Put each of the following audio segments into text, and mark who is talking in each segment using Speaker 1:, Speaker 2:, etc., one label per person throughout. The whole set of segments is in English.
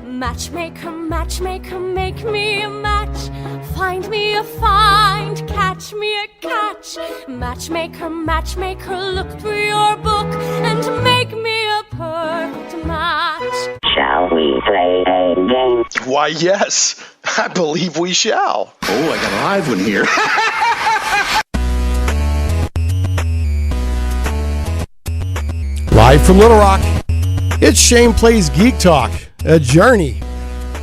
Speaker 1: Matchmaker, matchmaker, make me a match. Find me a find, catch me a catch. Matchmaker, matchmaker, look through your book and make me a perfect match.
Speaker 2: Shall we play a game?
Speaker 3: Why, yes. I believe we shall.
Speaker 4: Oh, I got a live one here.
Speaker 5: Live from Little Rock, it's Shane Plays Geek Talk, a journey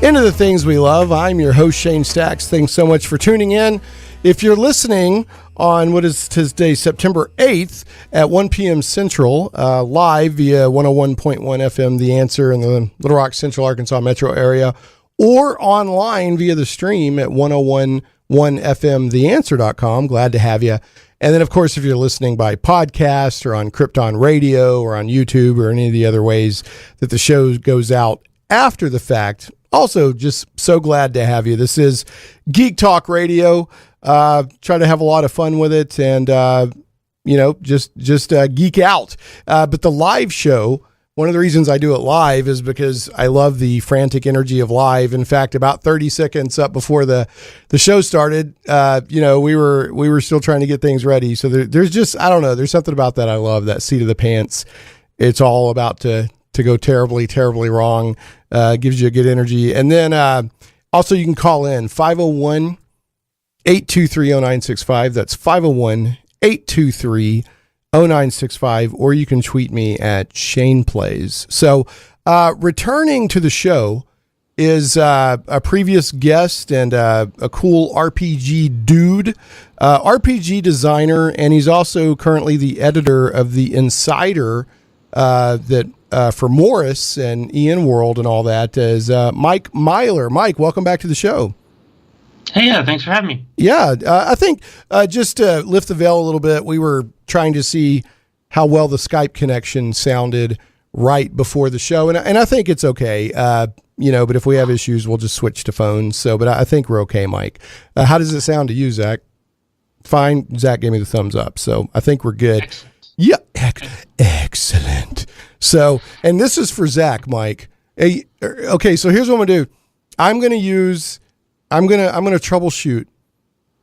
Speaker 5: into the things we love. I'm your host, Shane Stacks. Thanks so much for tuning in. If you're listening on what is today, September 8th at 1 p.m. Central, live via 101.1 FM, The Answer in the Little Rock, Central Arkansas metro area, or online via the stream at 101.1fmtheanswer.com. Glad to have you. And then, of course, if you're listening by podcast or on Krypton Radio or on YouTube or any of the other ways that the show goes out after the fact, also just so glad to have you. This is Geek Talk Radio. Try to have a lot of fun with it and, just geek out. But the live show, one of the reasons I do it live is because I love the frantic energy of live. In fact, about 30 seconds up before the show started, we were still trying to get things ready. So there's just, I don't know, there's something about that I love, that seat of the pants. It's all about to go terribly, terribly wrong. Gives you a good energy. And then also you can call in 501-823-0965. That's 501-823-0965, or you can tweet me at Shane Plays. So returning to the show is a previous guest and a cool RPG dude, RPG designer, and he's also currently the editor of the Insider that for Morris and EN World and all that, is Mike Myler. Mike, welcome back to the show.
Speaker 6: Hey, yeah, thanks for having me.
Speaker 5: Yeah, I think just to lift the veil a little bit, we were trying to see how well the Skype connection sounded right before the show, and I think it's okay. But if we have issues, we'll just switch to phones. So, but I think we're okay, Mike. How does it sound to you, Zach? Fine. Zach gave me the thumbs up, so I think we're good.
Speaker 6: Excellent.
Speaker 5: Yeah, excellent. So, and this is for Zach, Mike. Hey, okay, so here's what I'm gonna do. I'm gonna troubleshoot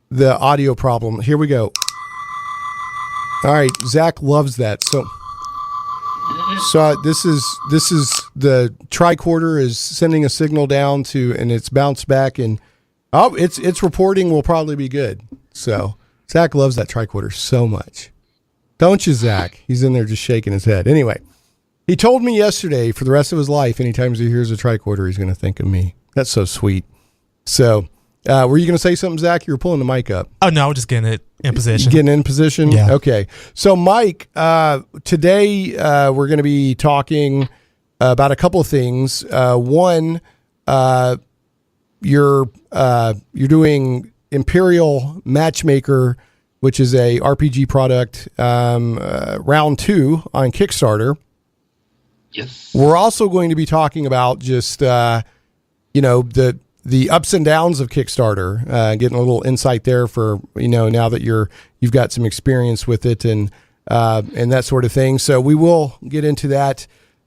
Speaker 5: the audio problem. Here we go. All right, Zach loves that. So this is the tricorder is sending a signal down to, and it's bounced back, and it's reporting will probably be good. So Zach loves that tricorder so much. Don't you, Zach? He's in there just shaking his head. Anyway, he told me yesterday for the rest of his life, anytime he hears a tricorder, he's going to think of me. That's so sweet. So, were you going to say something, Zach? You were pulling the mic up.
Speaker 7: Oh, no, just getting it in position.
Speaker 5: Getting in position?
Speaker 7: Yeah.
Speaker 5: Okay. So, Mike, today we're going to be talking about a couple of things. One, you're doing Imperial Matchmaker, which is a RPG product, round 2 on Kickstarter.
Speaker 6: Yes.
Speaker 5: We're also going to be talking about just, the ups and downs of Kickstarter, getting a little insight there for, now that you've got some experience with it and that sort of thing. So we will get into that,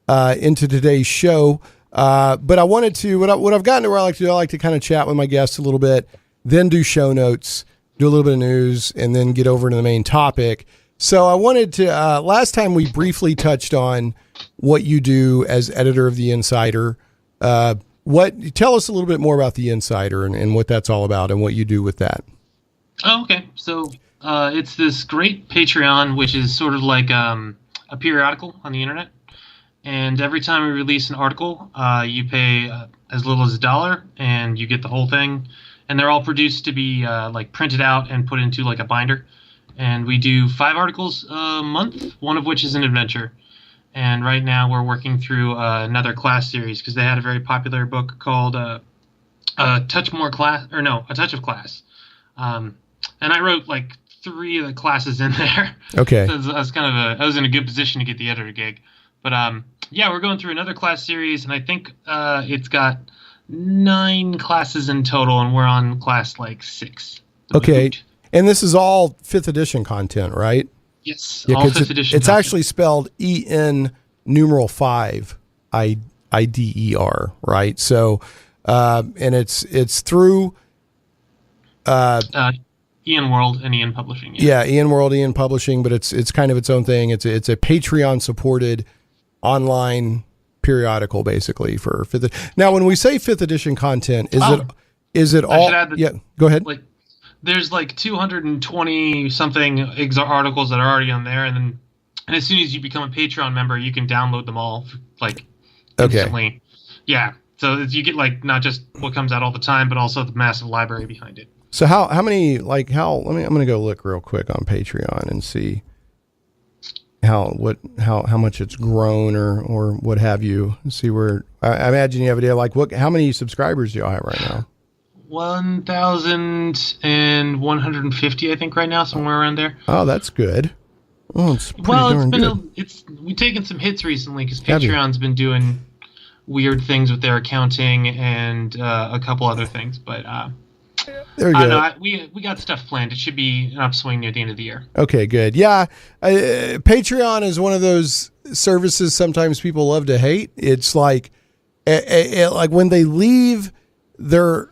Speaker 5: into today's show. But I wanted to, what I've gotten to where I like to do, I like to kind of chat with my guests a little bit, then do show notes, do a little bit of news, and then get over to the main topic. So I wanted to, last time we briefly touched on what you do as editor of the Insider. Tell us a little bit more about the Insider and what that's all about and what you do with that.
Speaker 6: Oh, okay. So it's this great Patreon, which is sort of like a periodical on the internet. And every time we release an article, you pay as little as $1, and you get the whole thing. And they're all produced to be printed out and put into like a binder. And we do 5 articles a month, one of which is an adventure. And right now we're working through another class series because they had a very popular book called A Touch of Class. And I wrote like 3 of the classes in there.
Speaker 5: Okay.
Speaker 6: So I was in a good position to get the editor gig. But we're going through another class series, and I think it's got 9 classes in total, and we're on class 6.
Speaker 5: Okay. And this is all 5th edition content, right?
Speaker 6: Yes,
Speaker 5: yeah,
Speaker 6: all 5th edition
Speaker 5: It's
Speaker 6: content.
Speaker 5: actually spelled EN numeral 5 ider. EN, right? So, and it's through,
Speaker 6: EN World and EN Publishing.
Speaker 5: yeah, EN World EN Publishing, but it's kind of its own thing. It's a Patreon supported online periodical, basically for fifth. Now, when we say 5th edition content, is it all? Yeah, go ahead.
Speaker 6: Like, there's like 220 something articles that are already on there, and as soon as you become a Patreon member, you can download them all like instantly.
Speaker 5: Okay.
Speaker 6: Yeah, so you get like not just what comes out all the time, but also the massive library behind it.
Speaker 5: So how many, like how, I'm going to go look real quick on Patreon and see how much it's grown or what have you. See where, I imagine you have an idea, like how many subscribers do y'all have right now?
Speaker 6: 1,150, I think, right now, somewhere around there.
Speaker 5: Oh, that's good. Oh, it's pretty darn good.
Speaker 6: We've taken some hits recently because Patreon's been doing weird things with their accounting and a couple other things, but
Speaker 5: there you go.
Speaker 6: We got stuff planned. It should be an upswing near the end of the year.
Speaker 5: Okay, good. Yeah, Patreon is one of those services sometimes people love to hate. It's like, like when they leave their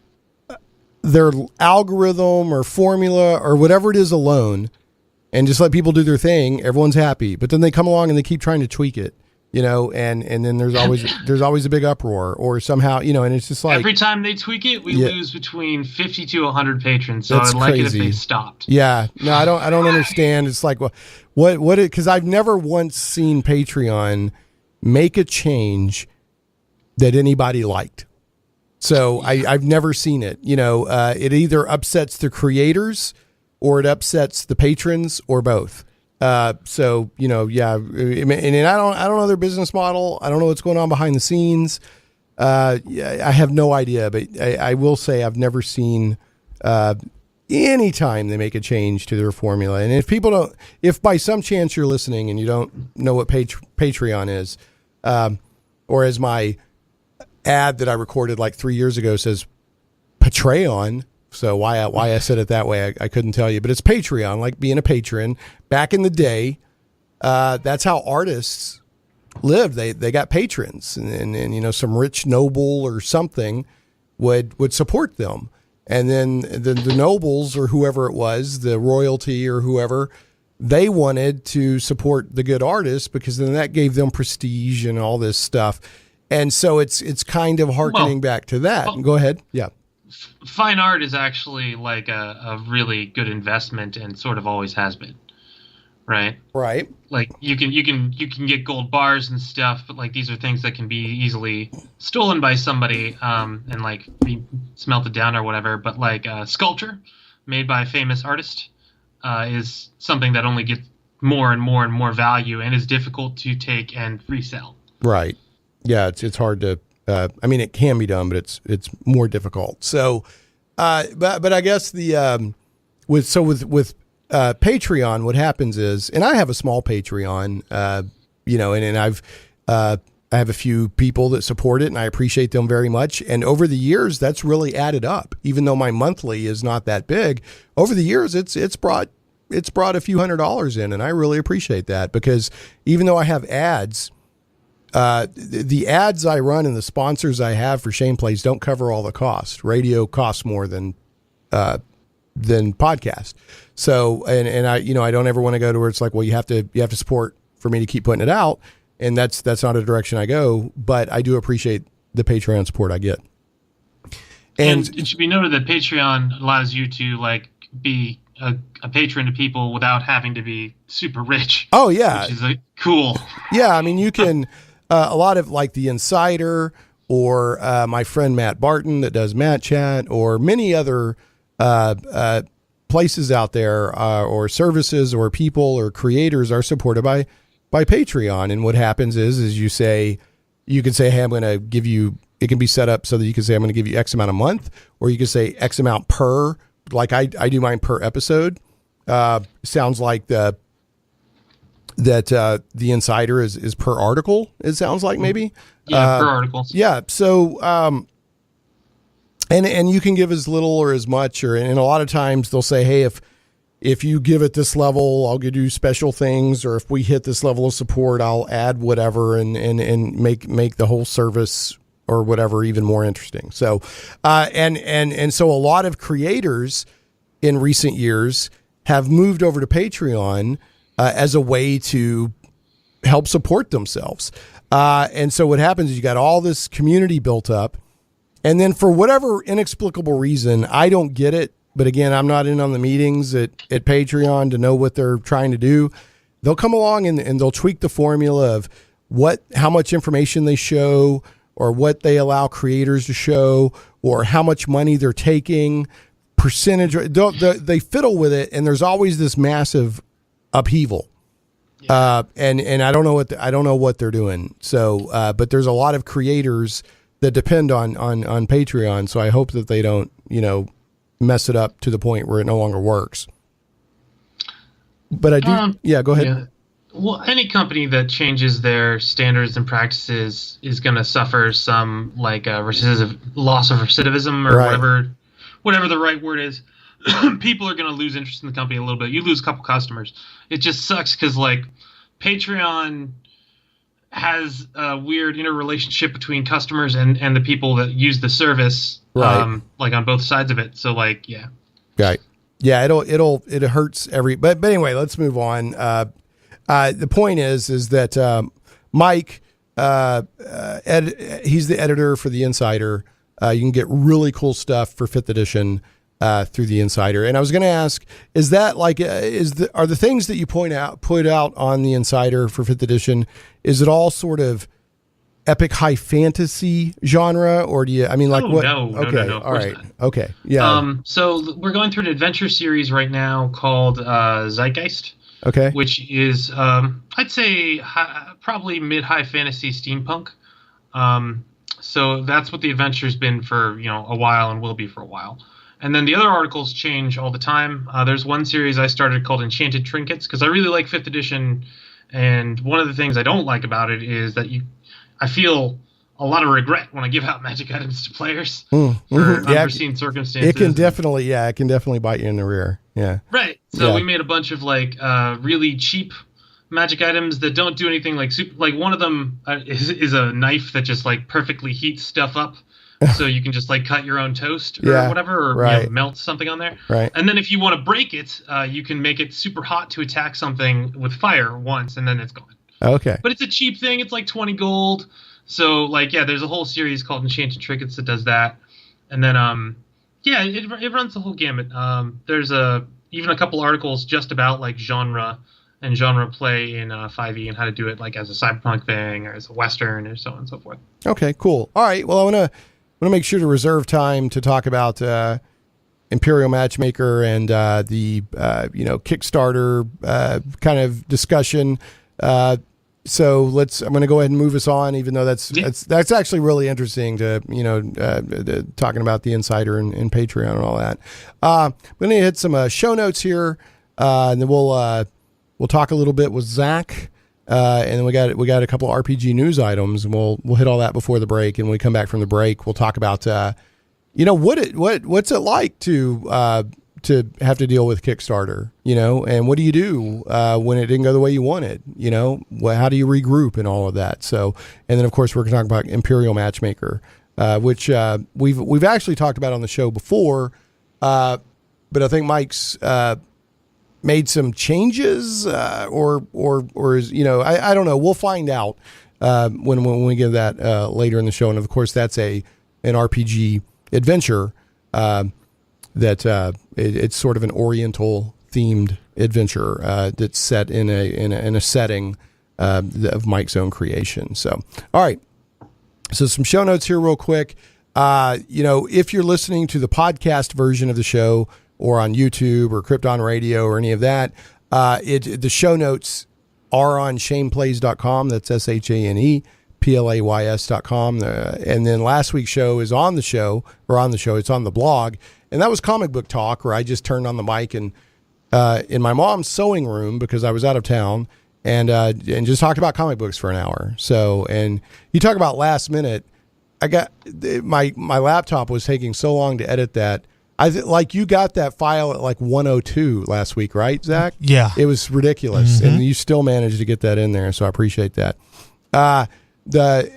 Speaker 5: algorithm or formula or whatever it is alone, and just let people do their thing, everyone's happy. But then they come along and they keep trying to tweak it, and then there's always a big uproar or somehow, and it's just like
Speaker 6: every time they tweak it, we lose between 50 to 100 patrons. So I'd like
Speaker 5: crazy.
Speaker 6: it if they stopped.
Speaker 5: Yeah, no, I don't understand. It's like, what because I've never once seen Patreon make a change that anybody liked. So I've never seen it. It either upsets the creators or it upsets the patrons or both. So, yeah, and I don't know their business model. I don't know what's going on behind the scenes. I have no idea, but I will say I've never seen, any time they make a change to their formula. And if by some chance you're listening and you don't know what Patreon is, or as my ad that I recorded like 3 years ago says Patreon. So why I said it that way, I couldn't tell you, but it's Patreon, like being a patron. Back in the day, that's how artists lived. They got patrons, and some rich noble or something would support them, and then the nobles or whoever it was, the royalty or whoever, they wanted to support the good artists because then that gave them prestige and all this stuff, and so it's kind of hearkening back to that. Go ahead, yeah.
Speaker 6: Fine art is actually like a really good investment and sort of always has been, right?
Speaker 5: Right.
Speaker 6: Like you can get gold bars and stuff, but like these are things that can be easily stolen by somebody and like be smelted down or whatever. But like sculpture made by a famous artist is something that only gets more and more and more value and is difficult to take and resell.
Speaker 5: Right. Yeah, it's hard to. It can be done, but it's more difficult. So, but I guess with Patreon, what happens is, and I have a small Patreon, and I have a few people that support it, and I appreciate them very much. And over the years, that's really added up. Even though my monthly is not that big, over the years, it's brought a few $100s in, and I really appreciate that because even though I have ads. The ads I run and the sponsors I have for Shane Plays don't cover all the cost. Radio costs more than podcast. So, and I don't ever want to go to where it's like, well, you have to support for me to keep putting it out. And that's not a direction I go, but I do appreciate the Patreon support I get.
Speaker 6: And it should be noted that Patreon allows you to like be a patron to people without having to be super rich.
Speaker 5: Oh yeah.
Speaker 6: Which is cool.
Speaker 5: Yeah. I mean, you can, a lot of like the Insider or my friend Matt Barton that does Matt Chat or many other places out there or services or people or creators are supported by Patreon. And what happens is you can say, hey, I'm going to give you, it can be set up so that you can say, I'm going to give you X amount a month, or you can say X amount per, like I do mine per episode. Sounds like the Insider is per article. It sounds like maybe.
Speaker 6: Yeah, per article.
Speaker 5: Yeah. So, and you can give as little or as much, and a lot of times they'll say, hey, if you give it this level, I'll give you special things, or if we hit this level of support, I'll add whatever and make the whole service or whatever even more interesting. So, and so a lot of creators in recent years have moved over to Patreon as a way to help support themselves. And so what happens is you got all this community built up, and then for whatever inexplicable reason, I don't get it. But again, I'm not in on the meetings at Patreon to know what they're trying to do. They'll come along and they'll tweak the formula of how much information they show, or what they allow creators to show, or how much money they're taking, percentage. They fiddle with it, and there's always this massive upheaval. And I don't know what they're doing. So, but there's a lot of creators that depend on Patreon. So I hope that they don't, mess it up to the point where it no longer works. But I do. Go ahead.
Speaker 6: Yeah. Well, any company that changes their standards and practices is going to suffer some loss of recidivism, or whatever the right word is. People are going to lose interest in the company a little bit. You lose a couple customers. It just sucks because Patreon has a weird interrelationship between customers and the people that use the service, on both sides of it. So Right.
Speaker 5: Yeah. It hurts but anyway, let's move on. The point is that, Mike, he's the editor for the Insider. You can get really cool stuff for 5th edition, through the Insider. And I was going to ask, is that are the things that you put out on the Insider for 5th edition, is it all sort of epic high fantasy genre, or do you, what?
Speaker 6: No,
Speaker 5: all right. Not. Okay. Yeah.
Speaker 6: So we're going through an adventure series right now called, Zeitgeist.
Speaker 5: Okay.
Speaker 6: Which is, I'd say probably mid-high fantasy steampunk. So that's what the adventure's been for, a while, and will be for a while. And then the other articles change all the time. There's one series I started called Enchanted Trinkets, because I really like 5th edition. And one of the things I don't like about it is that I feel a lot of regret when I give out magic items to players for unforeseen circumstances.
Speaker 5: It can definitely bite you in the rear. Yeah.
Speaker 6: Right. So we made a bunch of really cheap magic items that don't do anything one of them is a knife that just perfectly heats stuff up. So you can just cut your own toast or whatever, or melt something on there.
Speaker 5: Right.
Speaker 6: And then if you want to break it, you can make it super hot to attack something with fire once, and then it's gone.
Speaker 5: Okay.
Speaker 6: But it's a cheap thing. It's 20 gold. So there's a whole series called Enchanted Trinkets that does that. And then it runs the whole gamut. There's even a couple articles just about genre and genre play in 5e, and how to do it as a cyberpunk thing, or as a western, or so on and so forth.
Speaker 5: Okay, cool. All right. Well, I want to make sure to reserve time to talk about Imperial Matchmaker and the Kickstarter kind of discussion. So I'm going to go ahead and move us on, even though that's actually really interesting to, talking about the Insider and Patreon and all that. I'm going to hit some show notes here, and then we'll talk a little bit with Zach. And then we got a couple of RPG news items, and we'll hit all that before the break. And when we come back from the break, we'll talk about, what's it like to have to deal with Kickstarter, and what do you do when it didn't go the way you wanted, how do you regroup and all of that. So, and then of course we're going to talk about Imperial Matchmaker, which we've actually talked about on the show before, but I think Mike's made some changes, or is, I don't know. We'll find out when we get that later in the show. And of course, that's an RPG adventure that it's sort of an Oriental themed adventure that's set in a setting of Mike's own creation. So, all right. So some show notes here real quick. If you're listening to the podcast version of the show, or on YouTube or Krypton Radio or any of that, the show notes are on shaneplays.com. That's ShanePlays.com. And then last week's show is on the show, it's on the blog. And that was Comic Book Talk, where I just turned on the mic and in my mom's sewing room, because I was out of town, and just talked about comic books for an hour. So, and you talk about last minute, I got my laptop was taking so long to edit that Like you got that file at like 102 last week, right, Zach?
Speaker 7: Yeah.
Speaker 5: It was ridiculous, and you still managed to get that in there, so I appreciate that. The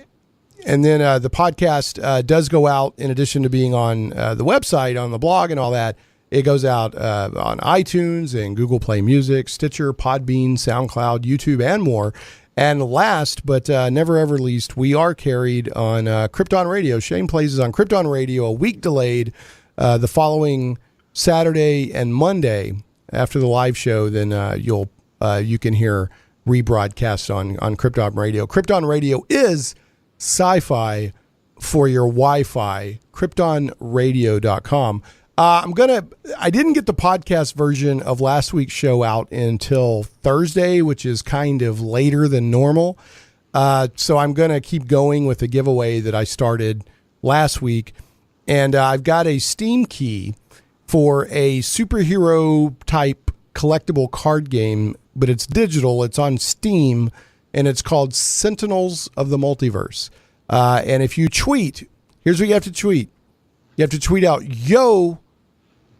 Speaker 5: podcast does go out in addition to being on the website, on the blog, and all that. It goes out on iTunes and Google Play Music, Stitcher, Podbean, SoundCloud, YouTube, and more. And last but never ever least, we are carried on Krypton Radio. Shane plays is on Krypton Radio, a week delayed. The following Saturday and Monday after the live show, then you can hear rebroadcast on Krypton Radio. Krypton Radio is SciFi for your Wi-Fi. KryptonRadio.com. I didn't get the podcast version of last week's show out until Thursday, which is kind of later than normal. So I'm going to keep going with the giveaway that I started last week. And I've got a Steam key for a superhero type collectible card game, but it's digital. It's on Steam, and it's called Sentinels of the Multiverse. And if you tweet, here's what you have to tweet. You have to tweet out, yo,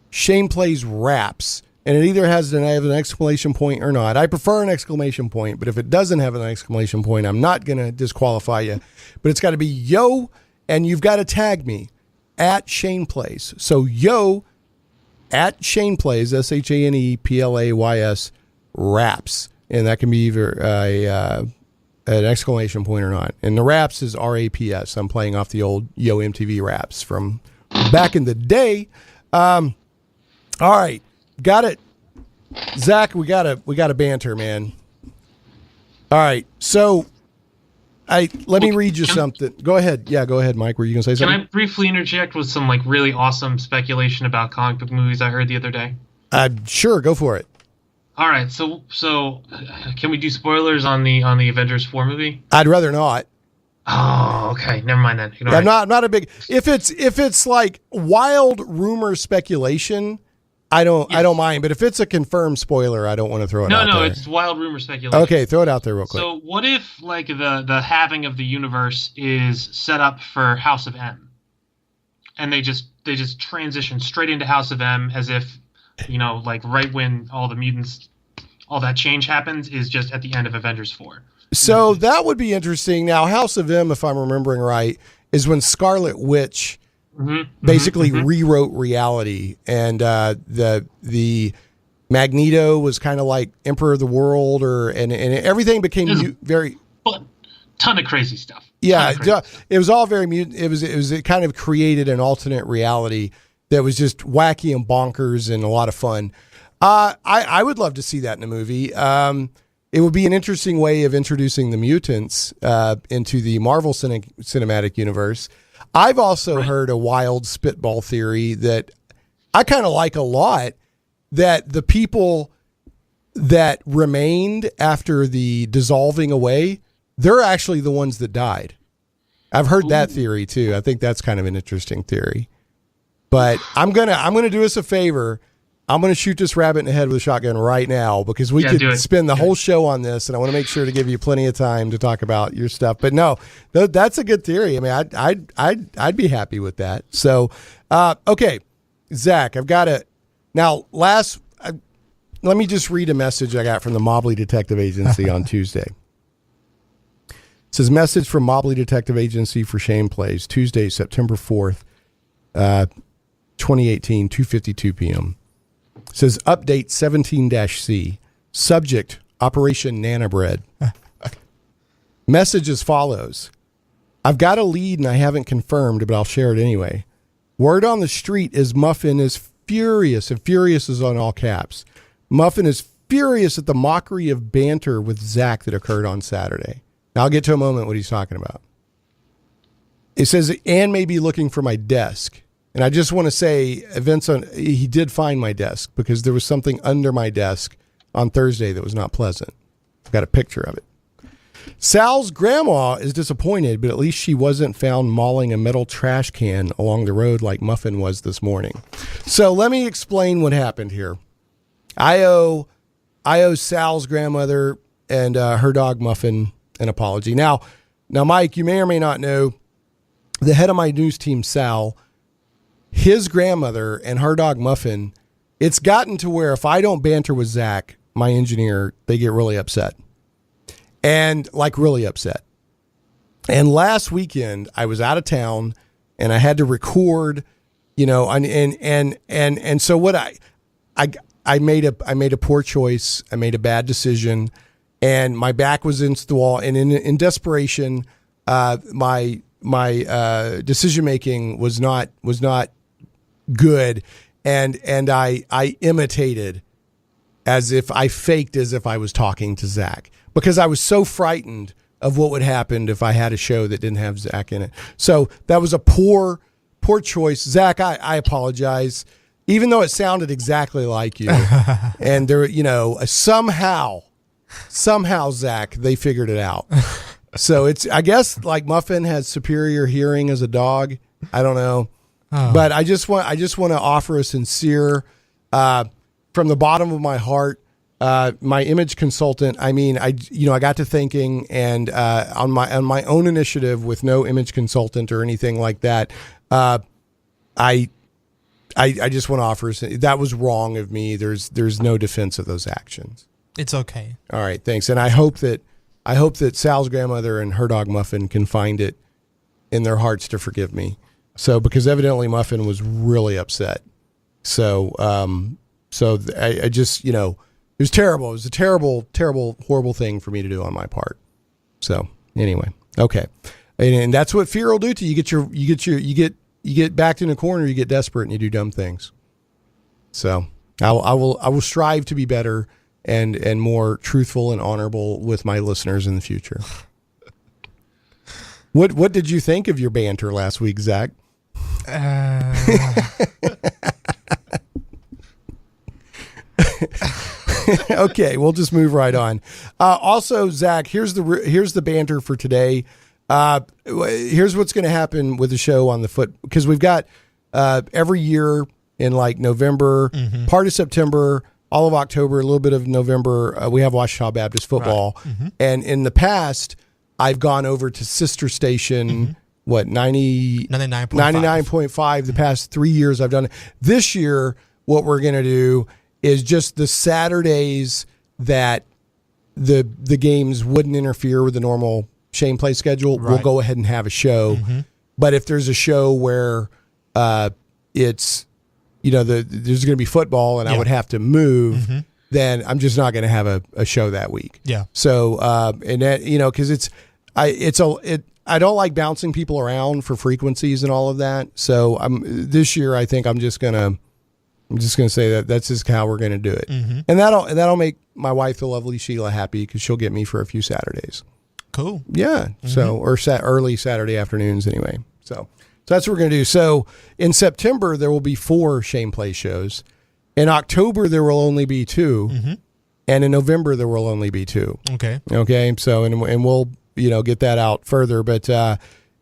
Speaker 5: Shane plays raps. And it either has an exclamation point or not. I prefer an exclamation point, but if it doesn't have an exclamation point, I'm not going to disqualify you. But it's got to be yo, and you've got to tag me at Shane Plays. So yo at Shane Plays, ShanePlays, raps. And that can be either an exclamation point or not. And the raps is RAPS. I'm playing off the old Yo MTV raps from back in the day. All right. Got it. Zach, we got to banter, man. All right. So let me read you something. Go ahead. Yeah, go ahead, Mike. Were you going to say something?
Speaker 6: Can I briefly interject with some like really awesome speculation about comic book movies I heard the other day?
Speaker 5: Sure, go for it.
Speaker 6: All right. So can we do spoilers on the Avengers 4 movie?
Speaker 5: I'd rather not.
Speaker 6: Oh, okay. Never mind then.
Speaker 5: I'm not a big. If it's like wild rumor speculation, I don't mind. But if it's a confirmed spoiler, I don't want to throw it out there.
Speaker 6: No, it's wild rumor speculation.
Speaker 5: Okay, throw it out there real quick.
Speaker 6: So what if like the halving of the universe is set up for House of M, and they just transition straight into House of M as if, like right when all the mutants, all that change happens is just at the end of Avengers 4.
Speaker 5: So that would be interesting. Now, House of M, if I'm remembering right, is when Scarlet Witch basically rewrote reality, and the Magneto was kind of like Emperor of the World, and everything became very
Speaker 6: ton of crazy stuff.
Speaker 5: Yeah, it was all very mutant. It kind of created an alternate reality that was just wacky and bonkers and a lot of fun. I would love to see that in a movie. It would be an interesting way of introducing the mutants into the Marvel Cinematic Universe. I've also heard a wild spitball theory that I kind of like a lot, that the people that remained after the dissolving away, they're actually the ones that died. I've heard that theory too. I think that's kind of an interesting theory. But I'm gonna do us a favor. I'm going to shoot this rabbit in the head with a shotgun right now, because we could spend the whole show on this, and I want to make sure to give you plenty of time to talk about your stuff. But no, that's a good theory. I mean, I'd be happy with that. So, okay, Zach, I've got to now. Let me just read a message I got from the Mobley Detective Agency on Tuesday. It says, message from Mobley Detective Agency for Shane Plays, Tuesday, September 4th, 2018, 2:52 p.m. Says update 17-C. Subject, Operation Nanobread. Message as follows. I've got a lead and I haven't confirmed, but I'll share it anyway. Word on the street is Muffin is furious, and furious is on all caps. Muffin is furious at the mockery of banter with Zach that occurred on Saturday. Now I'll get to a moment what he's talking about. It says Ann may be looking for my desk. And I just want to say, he did find my desk, because there was something under my desk on Thursday that was not pleasant. I've got a picture of it. Sal's grandma is disappointed, but at least she wasn't found mauling a metal trash can along the road like Muffin was this morning. So let me explain what happened here. I owe Sal's grandmother and her dog Muffin an apology. Now, Mike, you may or may not know, the head of my news team, Sal, his grandmother and her dog Muffin, it's gotten to where if I don't banter with Zach, my engineer, they get really upset. And like really upset. And last weekend I was out of town and I had to record, you know, and so what I made a poor choice. I made a bad decision, and my back was against the wall. And in desperation, my decision making was not good, and I imitated as if I was talking to Zach because I was so frightened of what would happen if I had a show that didn't have Zach in it. So that was a poor choice. Zach, I apologize. Even though it sounded exactly like you, and there, you know, somehow, Zach, they figured it out. So I guess like Muffin has superior hearing as a dog. I don't know, but I just want to offer a sincere, from the bottom of my heart, my image consultant. I mean, I got to thinking, and on my own initiative with no image consultant or anything like that, I just want to offer that was wrong of me. There's no defense of those actions.
Speaker 7: It's okay.
Speaker 5: All right, thanks. And I hope that Sal's grandmother and her dog Muffin can find it in their hearts to forgive me. So because evidently Muffin was really upset. So I just, you know, it was terrible. It was a terrible, terrible, horrible thing for me to do on my part. So anyway, okay, and that's what fear will do to you. You get backed in a corner, you get desperate, and you do dumb things. So I will strive to be better and more truthful and honorable with my listeners in the future. What did you think of your banter last week, Zach? Okay, we'll just move right on. Also, Zach, here's the banter for today. Here's what's going to happen with the show on the foot, because we've got every year in like November, part of September, all of October, a little bit of November, we have Ouachita Baptist football. Right. And in the past, I've gone over to sister station, 99.5 the past 3 years I've done it. This year, what we're going to do is just the Saturdays that the games wouldn't interfere with the normal Shane Play schedule, right. We'll go ahead and have a show. But if there's a show where it's, you know, there's going to be football and I would have to move, then I'm just not going to have a show that week. Yeah. So, and that, you know, because I don't like bouncing people around for frequencies and all of that. So this year I think I'm just going to say that's just how we're going to do it. And that'll make my wife, the lovely Sheila, happy because she'll get me for a few Saturdays. Cool. Yeah. So, or early Saturday afternoons anyway. So that's what we're going to do. So in September, there will be 4 Shane Play shows. In October, there will only be 2. And in November, there will only be 2. Okay. So, and we'll, you know, get that out further, but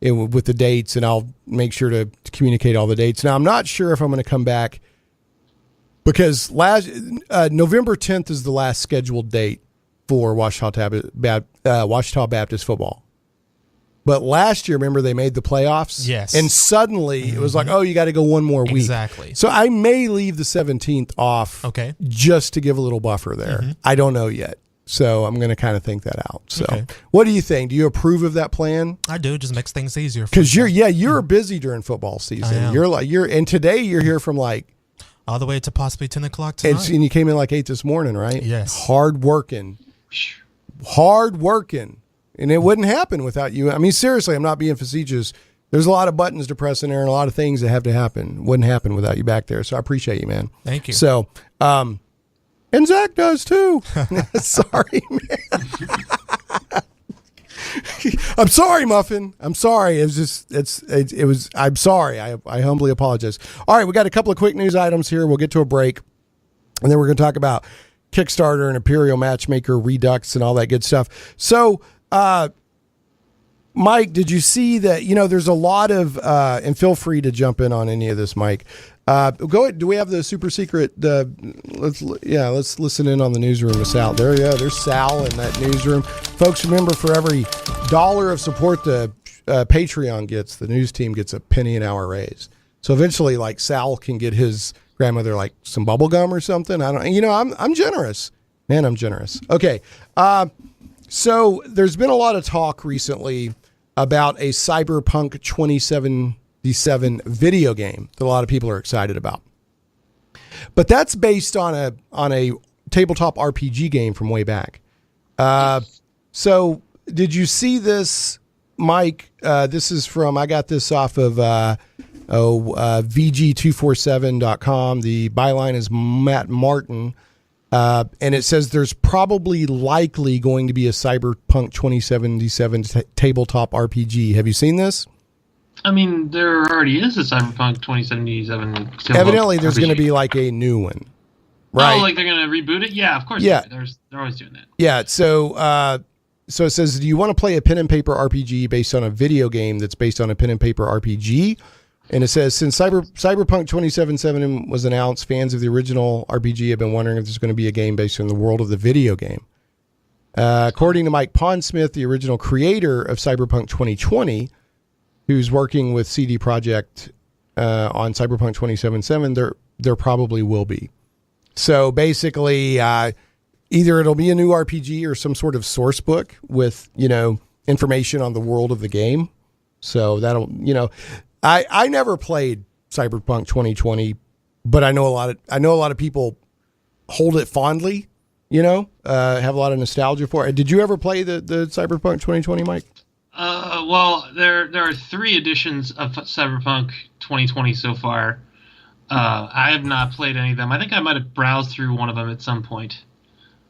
Speaker 5: with the dates, and I'll make sure to communicate all the dates. Now, I'm not sure if I'm going to come back because November 10th is the last scheduled date for Ouachita Baptist football. But last year, remember, they made the playoffs? Yes. And suddenly, it was like, oh, you got to go one more week. Exactly. So I may leave the 17th off just to give a little buffer there. I don't know yet. So I'm going to kind of think that out. So what do you think? Do you approve of that plan?
Speaker 7: I do. It just makes things easier.
Speaker 5: Because you're busy during football season. And today you're here from like
Speaker 7: all the way to possibly 10 o'clock tonight.
Speaker 5: And you came in like 8 this morning, right? Yes. Hard working. And it wouldn't happen without you. I mean, seriously, I'm not being facetious. There's a lot of buttons to press in there and a lot of things that have to happen. Wouldn't happen without you back there. So I appreciate you, man. Thank you. So, and Zach does too. Sorry, man. I'm sorry, Muffin. I'm sorry. I'm sorry. I humbly apologize. All right. We got a couple of quick news items here. We'll get to a break and then we're going to talk about Kickstarter and Imperial Matchmaker, Redux, and all that good stuff. So, Mike, did you see that? You know, there's a lot of, and feel free to jump in on any of this, Mike. Go ahead. Do we have the super secret? Let's listen in on the newsroom with Sal. There's Sal in that newsroom. Folks, remember, for every $1 of support the Patreon gets, the news team gets a penny an hour raise. So eventually, like Sal can get his grandmother like some bubble gum or something. I don't, I'm generous, man. I'm generous. Okay. So there's been a lot of talk recently about a Cyberpunk 2077 video game that a lot of people are excited about. But that's based on a tabletop RPG game from way back. So did you see this, Mike? This is I got this off of VG247.com. The byline is Matt Martin. And it says there's likely going to be a Cyberpunk 2077 tabletop RPG. Have you seen this?
Speaker 6: I mean, there already is a Cyberpunk 2077.
Speaker 5: Evidently, there's going to be like a new one, right?
Speaker 6: Oh, like they're going to reboot it? Yeah, of course.
Speaker 5: Yeah,
Speaker 6: they're always doing that.
Speaker 5: Yeah. So it says, do you want to play a pen and paper RPG based on a video game that's based on a pen and paper RPG? And it says, since Cyberpunk 2077 was announced, fans of the original RPG have been wondering if there's going to be a game based on the world of the video game. According to Mike Pondsmith, the original creator of Cyberpunk 2020, who's working with CD Projekt on Cyberpunk 2077, there probably will be. So basically, either it'll be a new RPG or some sort of source book with, information on the world of the game. So that'll, I never played Cyberpunk 2020, but I know a lot of people hold it fondly, have a lot of nostalgia for it. Did you ever play the Cyberpunk 2020, Mike?
Speaker 6: Well, there are 3 editions of Cyberpunk 2020 so far. I have not played any of them. I think I might have browsed through one of them at some point.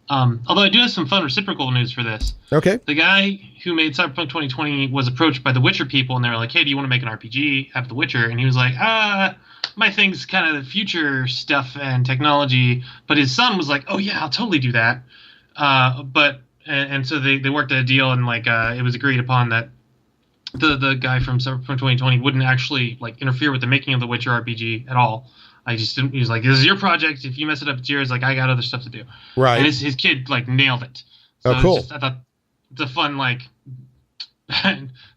Speaker 6: Although I do have some fun reciprocal news for this.
Speaker 5: Okay.
Speaker 6: The guy who made Cyberpunk 2020 was approached by the Witcher people, and they were like, hey, do you want to make an RPG after The Witcher? And he was like, my thing's kind of the future stuff and technology. But his son was like, oh, yeah, I'll totally do that. And so they worked out a deal, and it was agreed upon that the guy from Cyberpunk 2020 wouldn't actually interfere with the making of the Witcher RPG at all. I just didn't. He was like, "This is your project. If you mess it up, it's yours." I got other stuff to do. Right. And his kid nailed it. So
Speaker 5: oh, cool.
Speaker 6: I thought it's a fun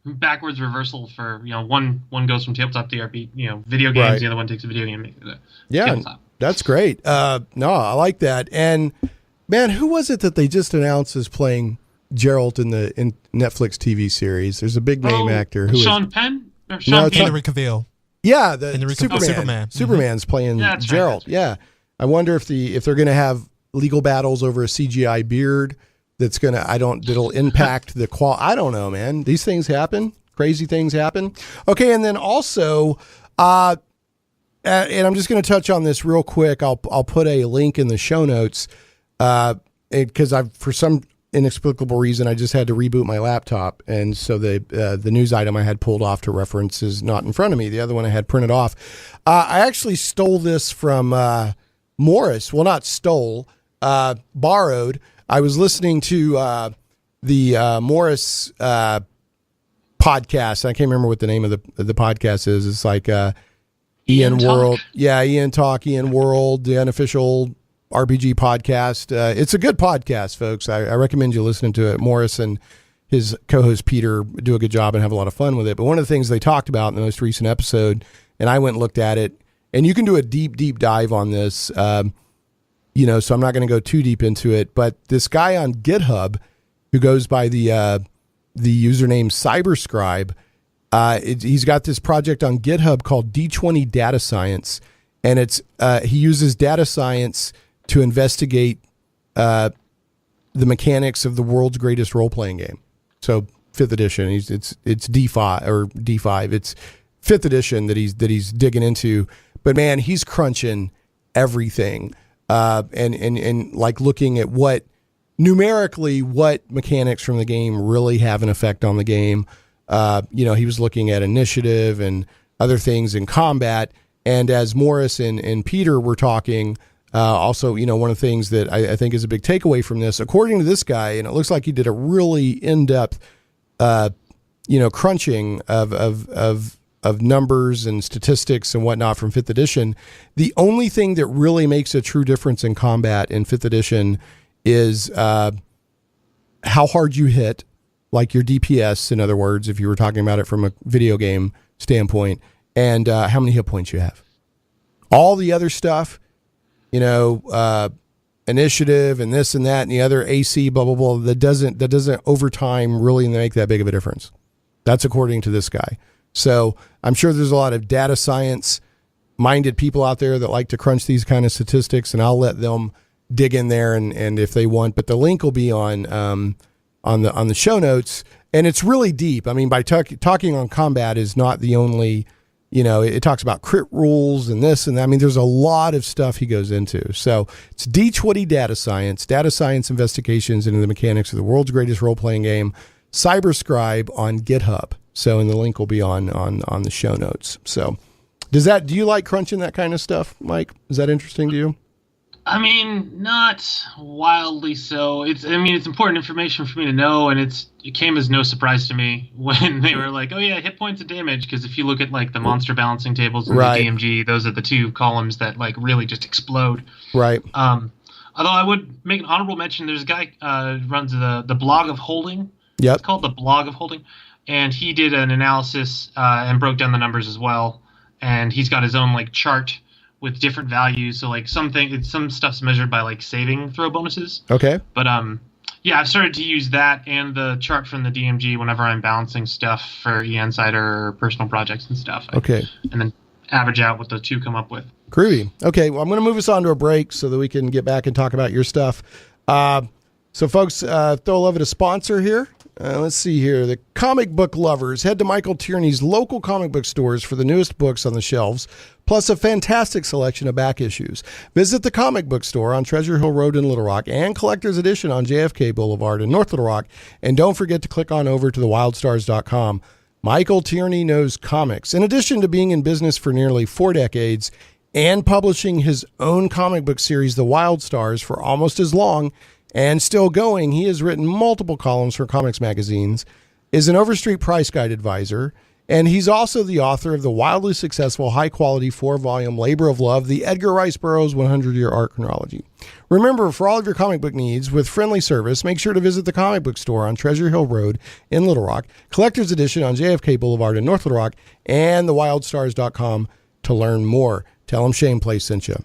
Speaker 6: backwards reversal for one goes from tabletop to RPG, video games. Right. The other one takes a video game. Tabletop.
Speaker 5: That's great. No, I like that. And man, who was it that they just announced is playing Geralt in Netflix TV series? There's a big name actor who
Speaker 6: Sean Penn.
Speaker 7: Henry Cavill.
Speaker 5: Yeah, Superman. Superman's playing Geralt. Right. Yeah, I wonder if they're going to have legal battles over a CGI beard that'll impact the quality. I don't know, man. These things happen. Crazy things happen. Okay, and then also, and I'm just going to touch on this real quick. I'll put a link in the show notes because for some inexplicable reason I just had to reboot my laptop, and so the news item I had pulled off to reference is not in front of me. The other one I had printed off. I actually stole this from Morris. Well, not stole, borrowed. I was listening to the Morris podcast. I can't remember what the name of the podcast is. It's like EN World. Yeah, EN Talk, EN World, the unofficial RPG podcast. It's a good podcast, folks. I recommend you listening to it. Morris and his co-host Peter do a good job and have a lot of fun with it. But one of the things they talked about in the most recent episode, and I went and looked at it, and you can do a deep dive on this, so I'm not going to go too deep into it. But this guy on GitHub who goes by the username Cyberscribe, he's got this project on GitHub called D20 Data Science, and he uses data science to investigate the mechanics of the world's greatest role-playing game. So 5th edition, it's D5 or D5. It's 5th edition that he's digging into. But man, he's crunching everything and looking at what mechanics from the game really have an effect on the game. He was looking at initiative and other things in combat. And as Morris and Peter were talking, also, one of the things that I think is a big takeaway from this, according to this guy, and it looks like he did a really in-depth, crunching of numbers and statistics and whatnot from 5th edition. The only thing that really makes a true difference in combat in 5th edition is how hard you hit, like your DPS, in other words, if you were talking about it from a video game standpoint, and how many hit points you have. All the other stuff, initiative and this and that and the other AC, blah, blah, blah, that doesn't over time really make that big of a difference. That's according to this guy. So I'm sure there's a lot of data science minded people out there that like to crunch these kind of statistics, and I'll let them dig in there and if they want, but the link will be on the show notes, and it's really deep. I mean, by talking on combat is not the only, it talks about crit rules and this and that. I mean, there's a lot of stuff he goes into. So it's D20 data science investigations into the mechanics of the world's greatest role-playing game, Cyberscribe on GitHub. So, and the link will be on the show notes. So do you like crunching that kind of stuff, Mike? Is that interesting to you?
Speaker 6: I mean, not wildly so. It's important information for me to know, and it came as no surprise to me when they were like, oh yeah, hit points and damage, because if you look at like the monster balancing tables in
Speaker 5: right.
Speaker 6: the DMG, those are the two columns that like really just explode.
Speaker 5: Right.
Speaker 6: Although I would make an honorable mention, there's a guy who runs the Blog of Holding.
Speaker 5: Yep.
Speaker 6: It's called the Blog of Holding, and he did an analysis and broke down the numbers as well, and he's got his own like chart with different values. So like some stuff's measured by like saving throw bonuses.
Speaker 5: Okay.
Speaker 6: But yeah, I've started to use that and the chart from the DMG whenever I'm balancing stuff for EN5ider or personal projects and stuff.
Speaker 5: Okay.
Speaker 6: And then average out what the two come up with.
Speaker 5: Groovy. Okay, well, I'm going to move us on to a break so that we can get back and talk about your stuff. So folks, throw a love at a sponsor here. Let's see here. The comic book lovers, head to Michael Tierney's local comic book stores for the newest books on the shelves, plus a fantastic selection of back issues. Visit the comic book store on Treasure Hill Road in Little Rock and Collector's Edition on JFK Boulevard in North Little Rock. And don't forget to click on over to thewildstars.com. Michael Tierney knows comics. In addition to being in business for nearly 4 decades and publishing his own comic book series, The Wild Stars, for almost as long, and still going, he has written multiple columns for comics magazines, is an Overstreet Price Guide advisor, and he's also the author of the wildly successful, high-quality 4-volume labor of love, The Edgar Rice Burroughs 100-Year Art Chronology. Remember, for all of your comic book needs, with friendly service, make sure to visit the comic book store on Treasure Hill Road in Little Rock, Collector's Edition on JFK Boulevard in North Little Rock, and thewildstars.com to learn more. Tell them Shane Place sent you.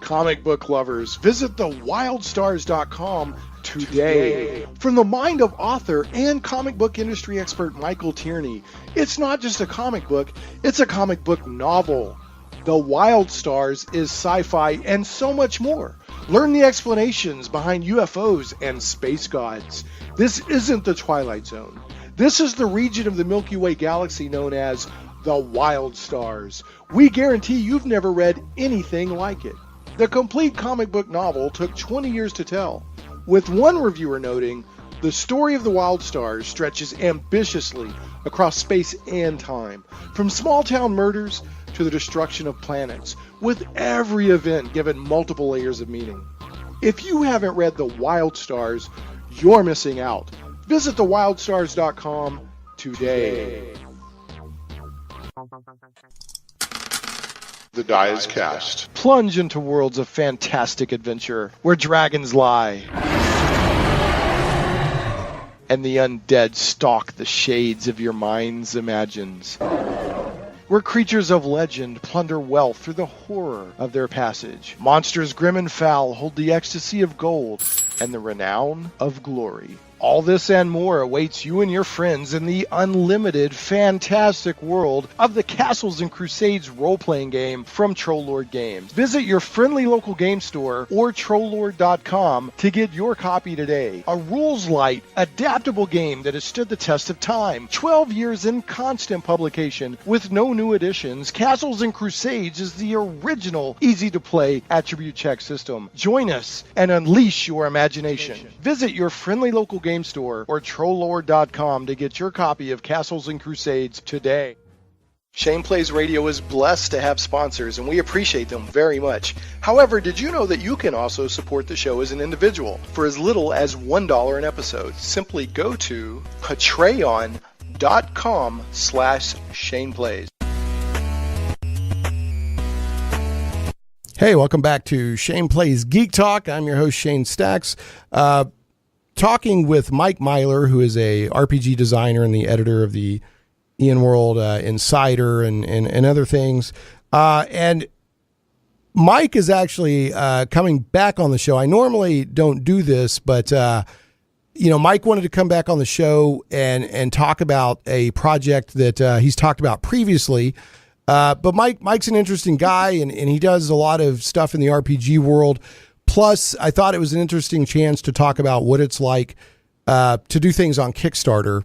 Speaker 5: Comic book lovers, visit thewildstars.com today. From the mind of author and comic book industry expert Michael Tierney, it's not just a comic book, it's a comic book novel. The Wild Stars is sci-fi and so much more. Learn the explanations behind UFOs and space gods. This isn't the Twilight Zone. This is the region of the Milky Way galaxy known as the Wild Stars. We guarantee you've never read anything like it. The complete comic book novel took 20 years to tell, with one reviewer noting, the story of the Wild Stars stretches ambitiously across space and time, from small-town murders to the destruction of planets, with every event given multiple layers of meaning. If you haven't read The Wild Stars, you're missing out. Visit thewildstars.com today.
Speaker 3: The die is cast.
Speaker 5: Plunge into worlds of fantastic adventure where dragons lie and the undead stalk the shades of your mind's imagines. Where creatures of legend plunder wealth through the horror of their passage. Monsters grim and foul hold the ecstasy of gold and the renown of glory. All this and more awaits you and your friends in the unlimited, fantastic world of the Castles and Crusades role-playing game from Troll Lord Games. Visit your friendly local game store or trolllord.com to get your copy today. A rules-light, adaptable game that has stood the test of time. 12 years in constant publication with no new additions. Castles and Crusades is the original, easy-to-play attribute check system. Join us and unleash your imagination. Visit your friendly local game store or trolllord.com to get your copy of Castles and Crusades today. Shane Plays Radio is blessed to have sponsors, and we appreciate them very much. However, did you know that you can also support the show as an individual for as little as $1 an episode? Simply go to patreon.com/ShanePlays. Hey, welcome back to Shane Plays Geek Talk. I'm your host, Shane Stacks. talking with Mike Myler, who is a RPG designer and the editor of the EN World EN5ider and other things. And Mike is actually coming back on the show. I normally don't do this, but Mike wanted to come back on the show and talk about a project that he's talked about previously. But Mike's an interesting guy, and he does a lot of stuff in the RPG world. Plus, I thought it was an interesting chance to talk about what it's like to do things on Kickstarter.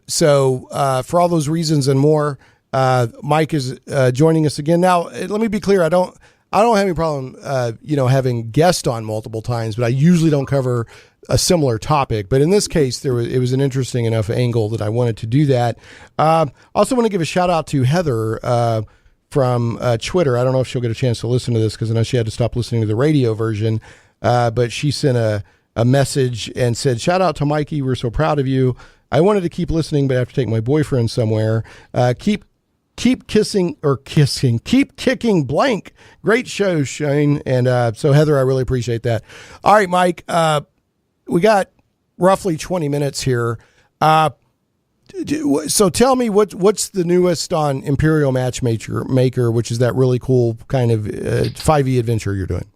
Speaker 5: So for all those reasons and more, Mike is joining us again. Now, let me be clear. I don't have any problem, having guests on multiple times, but I usually don't cover a similar topic. But in this case, it was an interesting enough angle that I wanted to do that. Also want to give a shout out to Heather from Twitter. I don't know if she'll get a chance to listen to this because I know she had to stop listening to the radio version. But she sent a message and said, "Shout out to Mikey. We're so proud of you. I wanted to keep listening, but I have to take my boyfriend somewhere. Keep kicking blank. Great show, Shane." And so Heather, I really appreciate that. All right, Mike, we got roughly 20 minutes here. So tell me what's the newest on Imperial Matchmaker, which is that really cool kind of 5e adventure you're doing.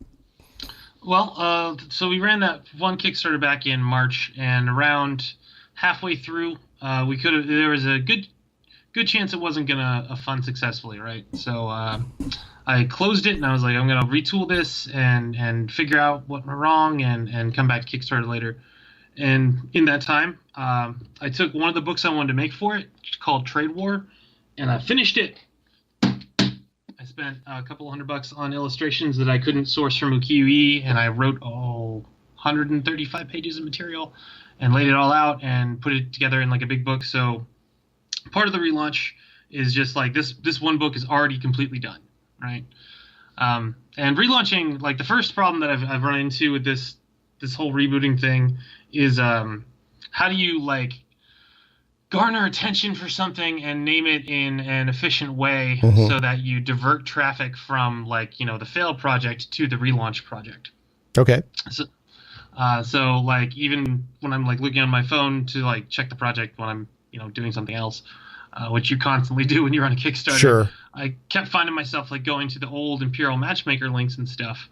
Speaker 6: Well, so we ran that one Kickstarter back in March, and around halfway through, there was a good chance it wasn't gonna fund successfully, right? So I closed it, and I was like, I'm gonna retool this and figure out what went wrong and come back to Kickstarter later. And in that time, I took one of the books I wanted to make for it, called Trade War, and I finished it. I spent a couple $100 on illustrations that I couldn't source from Ukiyo-e, and I wrote 135 pages of material and laid it all out and put it together in like a big book. So part of the relaunch is just like this one book is already completely done, right? And relaunching, like the first problem that I've run into with this whole rebooting thing is how do you like garner attention for something and name it in an efficient way so that you divert traffic from the failed project to the relaunch project.
Speaker 5: Okay.
Speaker 6: So like even when I'm like looking on my phone to like check the project when I'm doing something else, which you constantly do when you're on a Kickstarter.
Speaker 5: Sure.
Speaker 6: I kept finding myself like going to the old Imperial Matchmaker links and stuff.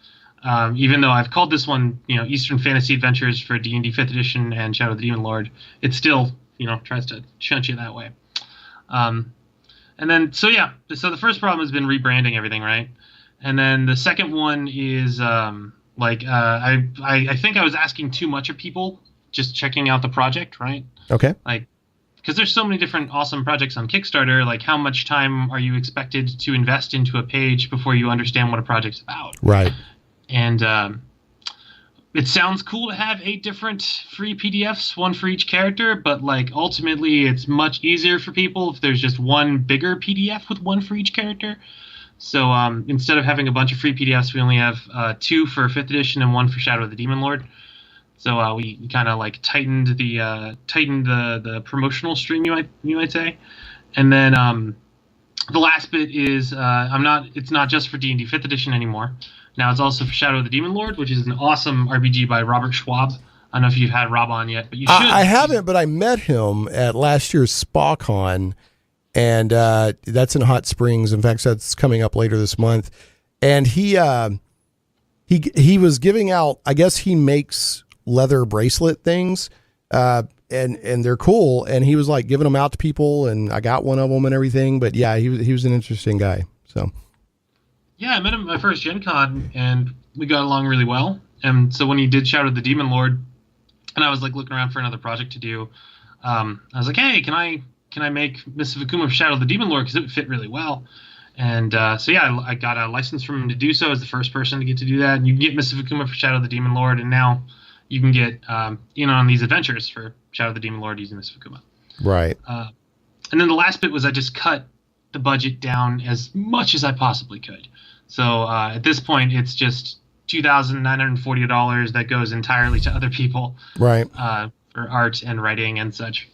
Speaker 6: Even though I've called this one, Eastern Fantasy Adventures for D&D 5th Edition and Shadow of the Demon Lord, it still, tries to shunt you that way. And then, so the first problem has been rebranding everything, right? And then the second one is, I think I was asking too much of people just checking out the project, right?
Speaker 5: Okay.
Speaker 6: Like, because there's so many different awesome projects on Kickstarter, like how much time are you expected to invest into a page before you understand what a project's about?
Speaker 5: Right.
Speaker 6: And it sounds cool to have 8 different free PDFs, one for each character, but like ultimately it's much easier for people if there's just one bigger PDF with one for each character. So instead of having a bunch of free PDFs, we only have 2 for 5th edition and 1 for Shadow of the Demon Lord. So we kind of like tightened the promotional stream, you might say. And then the last bit is it's not just for D&D 5th edition anymore. Now it's also for Shadow of the Demon Lord, which is an awesome RPG by Robert Schwab. I don't know if you've had Rob on yet, but you should.
Speaker 5: I haven't, but I met him at last year's SpaCon, and that's in Hot Springs. In fact, that's coming up later this month. And he was giving out, I guess he makes leather bracelet things, and they're cool. And he was like giving them out to people, and I got one of them and everything. But yeah, he was an interesting guy. So.
Speaker 6: Yeah, I met him at my first Gen Con, and we got along really well. And so when he did Shadow of the Demon Lord, and I was like looking around for another project to do, I was like, hey, can I make Mists of Akuma for Shadow of the Demon Lord, because it would fit really well. And I got a license from him to do so as the first person to get to do that. And you can get Mists of Akuma for Shadow of the Demon Lord, and now you can get in on these adventures for Shadow of the Demon Lord using Mists of Akuma.
Speaker 5: Right.
Speaker 6: And then the last bit was I just cut the budget down as much as I possibly could. So at this point, it's just $2,940 that goes entirely to other people,
Speaker 5: right?
Speaker 6: For art and writing and such.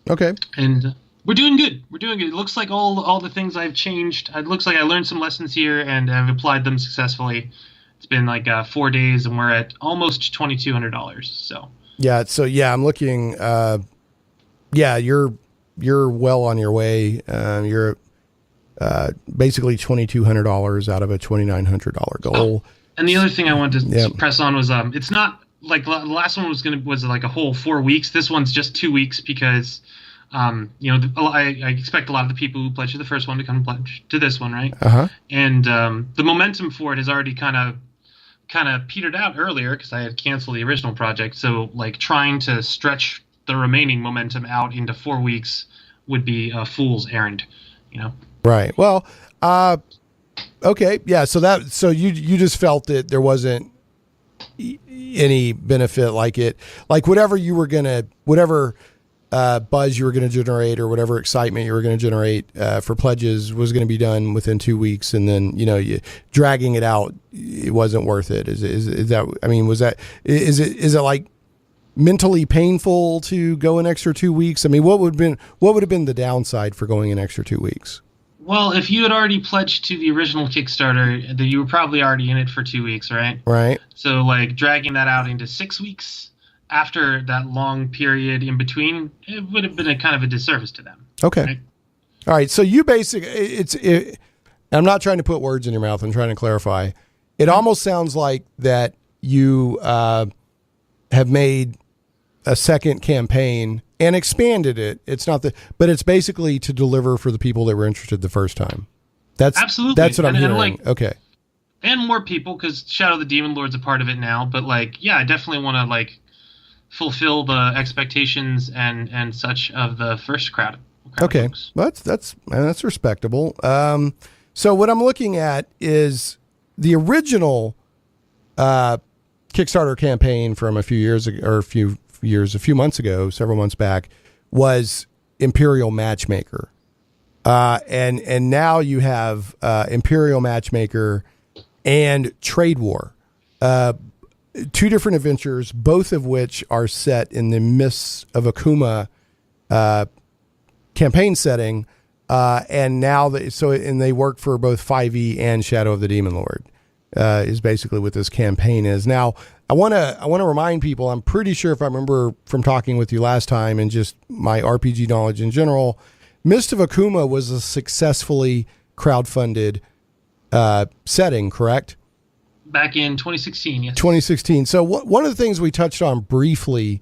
Speaker 5: Okay.
Speaker 6: And we're doing good. It looks like all the things I've changed. It looks like I learned some lessons here and I've applied them successfully. It's been like 4 days, and we're at almost $2,200. So
Speaker 5: Yeah. So yeah, I'm looking. Yeah, you're well on your way. You're basically $2,200 out of a $2,900 goal.
Speaker 6: And the other thing I wanted to press on was it's not like the last one was like a whole 4 weeks. This one's just 2 weeks because I expect a lot of the people who pledged to the first one to come pledge to this one, right? And the momentum for it has already kind of petered out earlier because I had canceled the original project. So like trying to stretch the remaining momentum out into 4 weeks would be a fool's errand, Right.
Speaker 5: Well, okay. Yeah. So you just felt that there wasn't any benefit whatever buzz you were going to generate or whatever excitement you were going to generate for pledges was going to be done within 2 weeks, and then you dragging it out, it wasn't worth it. Is that? I mean, is it like mentally painful to go an extra 2 weeks? I mean, what would have been the downside for going an extra 2 weeks?
Speaker 6: Well, if you had already pledged to the original Kickstarter, then you were probably already in it for 2 weeks, right?
Speaker 5: Right.
Speaker 6: So like dragging that out into 6 weeks after that long period in between, it would have been a kind of a disservice to them.
Speaker 5: Okay.
Speaker 6: Right?
Speaker 5: All right. So you basically, I'm not trying to put words in your mouth. I'm trying to clarify. It almost sounds like that you have made a second campaign and expanded it. It's not but it's basically to deliver for the people that were interested the first time.
Speaker 6: Absolutely.
Speaker 5: That's what I'm hearing. Okay.
Speaker 6: And more people, because Shadow of the Demon Lord's a part of it now. But I definitely want to fulfill the expectations and such of the first crowd.
Speaker 5: Okay,
Speaker 6: folks.
Speaker 5: well, that's respectable. So what I'm looking at is the original Kickstarter campaign from a few months ago, several months back, was Imperial Matchmaker, and now you have Imperial Matchmaker and Trade War. Two different adventures, both of which are set in the Mists of Akuma campaign setting, and now they work for both 5e and Shadow of the Demon Lord. Is basically what this campaign is. Now, I want to remind people. I'm pretty sure if I remember from talking with you last time and just my RPG knowledge in general, Mists of Akuma was a successfully crowdfunded setting, correct?
Speaker 6: Back in 2016, yes.
Speaker 5: 2016. So one of the things we touched on briefly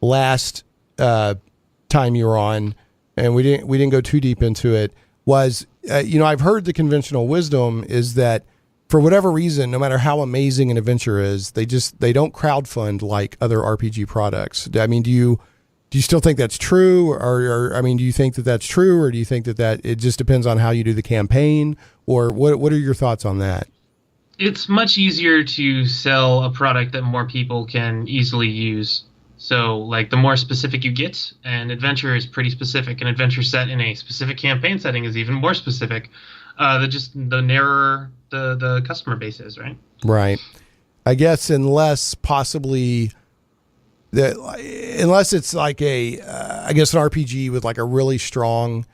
Speaker 5: last time you were on, and we didn't go too deep into it, was I've heard the conventional wisdom is that for whatever reason, no matter how amazing an adventure is, they don't crowdfund like other RPG products. I mean, do you still think that's true, or I mean, do you think that that's true, or do you think that it just depends on how you do the campaign, or what are your thoughts on that?
Speaker 6: It's much easier to sell a product that more people can easily use. So, the more specific you get, and adventure is pretty specific. An adventure set in a specific campaign setting is even more specific. The narrower the customer base is, right?
Speaker 5: Right. I guess unless it's like I guess an RPG with like a really strong,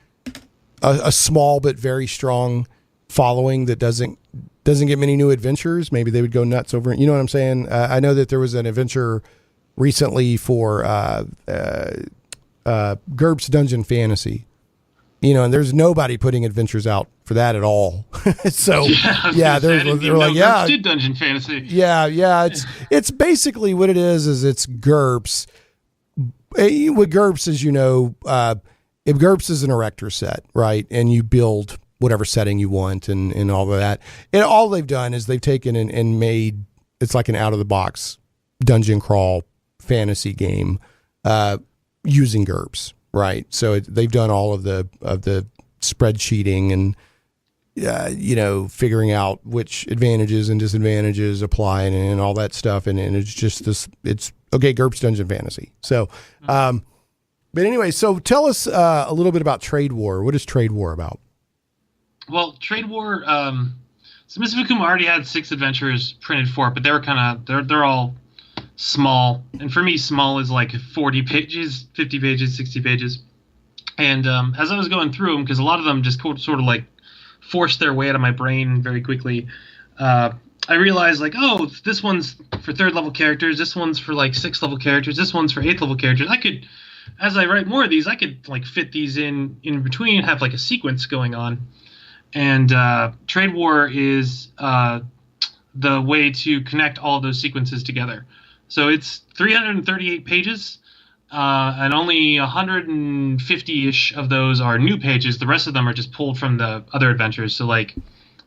Speaker 5: a small but very strong following that doesn't get many new adventures, maybe they would go nuts over it. You know what I'm saying? I know that there was an adventure recently for GURPS Dungeon Fantasy, and there's nobody putting adventures out for that at all. So they're like,
Speaker 6: did Dungeon Fantasy.
Speaker 5: Yeah. It's basically what it is it's GURPS. With GURPS, as you know, if GURPS is an erector set, right? And you build whatever setting you want and all of that. And all they've done is they've taken and made, it's like an out of the box dungeon crawl fantasy game, using GURPS. Right. So they've done all of the spreadsheeting and, figuring out which advantages and disadvantages apply and all that stuff. And it's just it's okay. GURPS Dungeon Fantasy. So, but anyway, so tell us a little bit about Trade War. What is Trade War about?
Speaker 6: Well, Trade War, so Mists of Akuma already had 6 adventures printed for it, but they were they're all small, and for me small is like 40 pages, 50 pages, 60 pages. And as I was going through them, because a lot of them just sort of like forced their way out of my brain very quickly, I I realized like, oh, this one's for 3rd level characters, this one's for like 6th level characters, this one's for 8th level characters. I could, as I write more of these, I could like fit these in between and have like a sequence going on. And Trade War is the way to connect all of those sequences together. So it's 338 pages, and only 150-ish of those are new pages. The rest of them are just pulled from the other adventures. So like,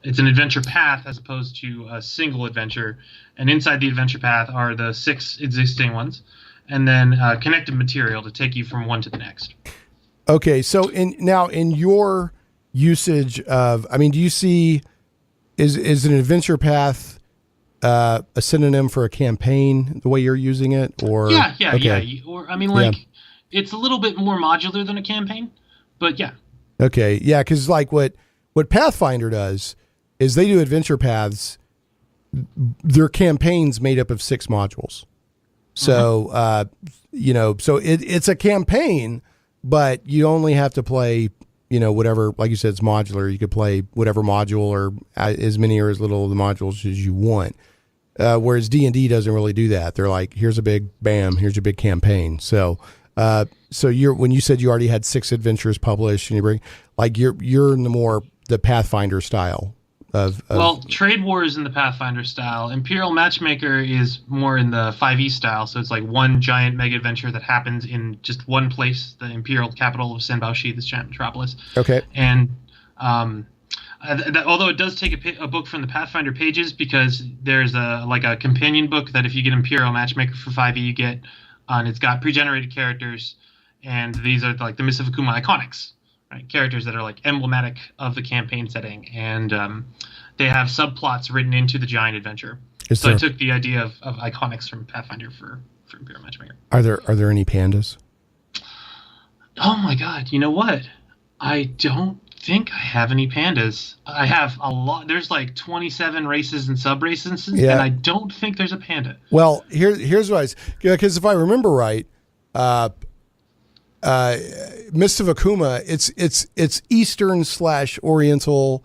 Speaker 6: it's an adventure path as opposed to a single adventure. And inside the adventure path are the 6 existing ones, and then connected material to take you from one to the next.
Speaker 5: Okay, so in your usage of, I mean, do you see is an adventure path a synonym for a campaign the way you're using it, or
Speaker 6: yeah, or I mean, like, it's a little bit more modular than a campaign, but yeah.
Speaker 5: Okay, yeah, because like what Pathfinder does is they do adventure paths. Their campaigns made up of 6 modules, so so it's a campaign, but you only have to play whatever, like you said, it's modular. You could play whatever module or as many or as little of the modules as you want. Whereas D&D doesn't really do that. They're like, here's a big here's your big campaign. So when you said you already had 6 adventures published, and you bring, like, you're in the Pathfinder style of
Speaker 6: well, Trade War is in the Pathfinder style. Imperial Matchmaker is more in the 5e style. So it's like one giant mega adventure that happens in just one place, the Imperial capital of Senbao-Shi, this giant metropolis.
Speaker 5: Okay.
Speaker 6: And although it does take a book from the Pathfinder pages, because there's a companion book that if you get Imperial Matchmaker for 5e, you get, and it's got pre-generated characters, and these are like the Mists of Akuma iconics. Right, characters that are like emblematic of the campaign setting, and they have subplots written into the giant adventure. I took the idea of iconics from Pathfinder for Imperial Matchmaker.
Speaker 5: Are there any pandas?
Speaker 6: Oh my god! You know what? I don't think I have any pandas. I have a lot. There's like 27 races and sub races, and I don't think there's a panda.
Speaker 5: Well, here's what because if I remember right. Mists of Akuma, it's Eastern / Oriental,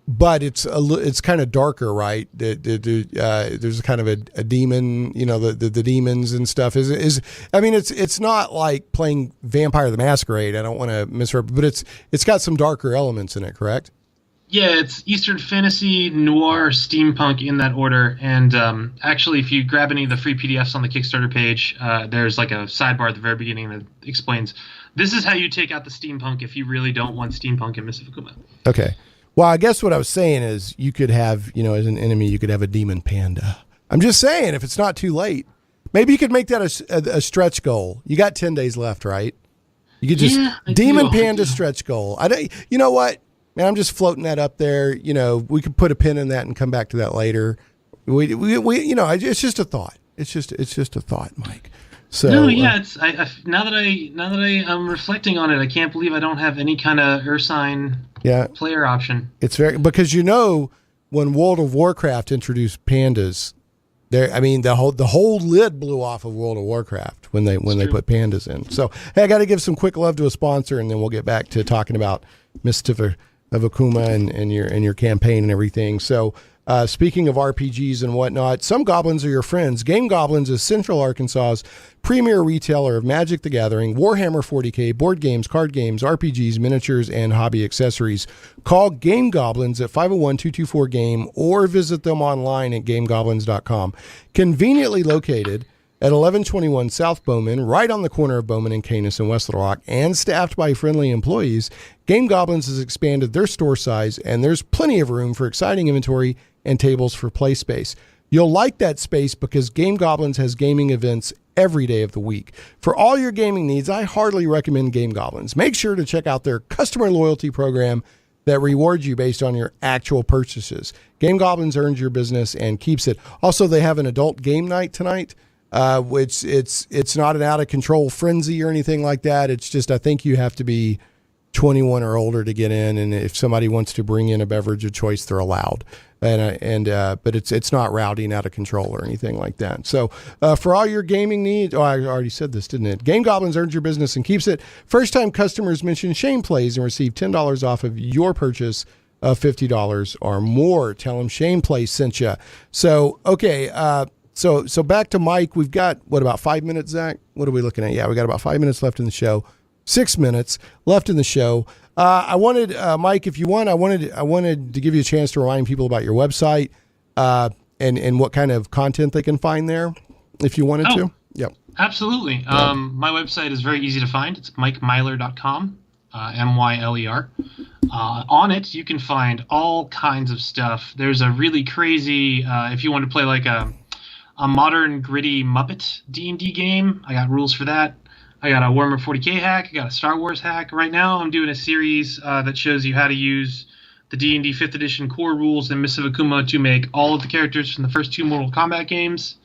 Speaker 5: but it's kind of darker, right? There's kind of a demon, the demons and stuff it's not like playing Vampire the Masquerade. I don't want to misrepresent, but it's got some darker elements in it, correct?
Speaker 6: Yeah, it's Eastern fantasy, noir, steampunk in that order. And actually, if you grab any of the free PDFs on the Kickstarter page, there's like a sidebar at the very beginning that explains this is how you take out the steampunk if you really don't want steampunk in Mists of Akuma.
Speaker 5: Okay. Well, I guess what I was saying is you could have, as an enemy, you could have a demon panda. I'm just saying, if it's not too late, maybe you could make that a stretch goal. You got 10 days left, right? You could just demon panda stretch goal. You know what? Man, I'm just floating that up there. We could put a pin in that and come back to that later. We it's just a thought. It's just a thought, Mike. So
Speaker 6: no, yeah, it's now that I am reflecting on it, I can't believe I don't have any kind of Ursine player option.
Speaker 5: It's because when World of Warcraft introduced pandas, the whole lid blew off of World of Warcraft when they put pandas in. So hey, I got to give some quick love to a sponsor, and then we'll get back to talking about Mists of Akuma and your campaign and everything. So speaking of RPGs and whatnot, some goblins are your friends. Game Goblins is Central Arkansas's premier retailer of Magic the Gathering, Warhammer 40K, board games, card games, RPGs, miniatures, and hobby accessories. Call Game Goblins at 501-224-GAME or visit them online at gamegoblins.com. Conveniently located at 1121 South Bowman, right on the corner of Bowman and Canis in West Little Rock, and staffed by friendly employees, Game Goblins has expanded their store size, and there's plenty of room for exciting inventory and tables for play space. You'll like that space because Game Goblins has gaming events every day of the week. For all your gaming needs, I heartily recommend Game Goblins. Make sure to check out their customer loyalty program that rewards you based on your actual purchases. Game Goblins earns your business and keeps it. Also, they have an adult game night tonight, which it's not an out of control frenzy or anything like that. It's just, I think you have to be 21 or older to get in, and if somebody wants to bring in a beverage of choice, they're allowed. But it's not rowdy and out of control or anything like that. So for all your gaming needs, I already said this, didn't it? Game Goblins earns your business and keeps it. First time customers mention Shane Plays and receive $10 off of your purchase of $50 or more. Tell them Shane Play sent you. So, okay. So back to Mike. We've got, about 5 minutes, Zach? What are we looking at? Yeah, we got about 5 minutes left in the show. 6 minutes left in the show. I wanted, Mike, if you want, I wanted to give you a chance to remind people about your website and what kind of content they can find there, if you wanted to. Yep.
Speaker 6: Absolutely. My website is very easy to find. It's MikeMyler.com, MYLER. On it, you can find all kinds of stuff. There's a really crazy, if you want to play like a modern gritty Muppet D&D game, I got rules for that. I got a Warhammer 40k hack. I got a Star Wars hack. Right now, I'm doing a series that shows you how to use the D&D 5th edition core rules in Mists of Akuma to make all of the characters from the first 2 Mortal Kombat games.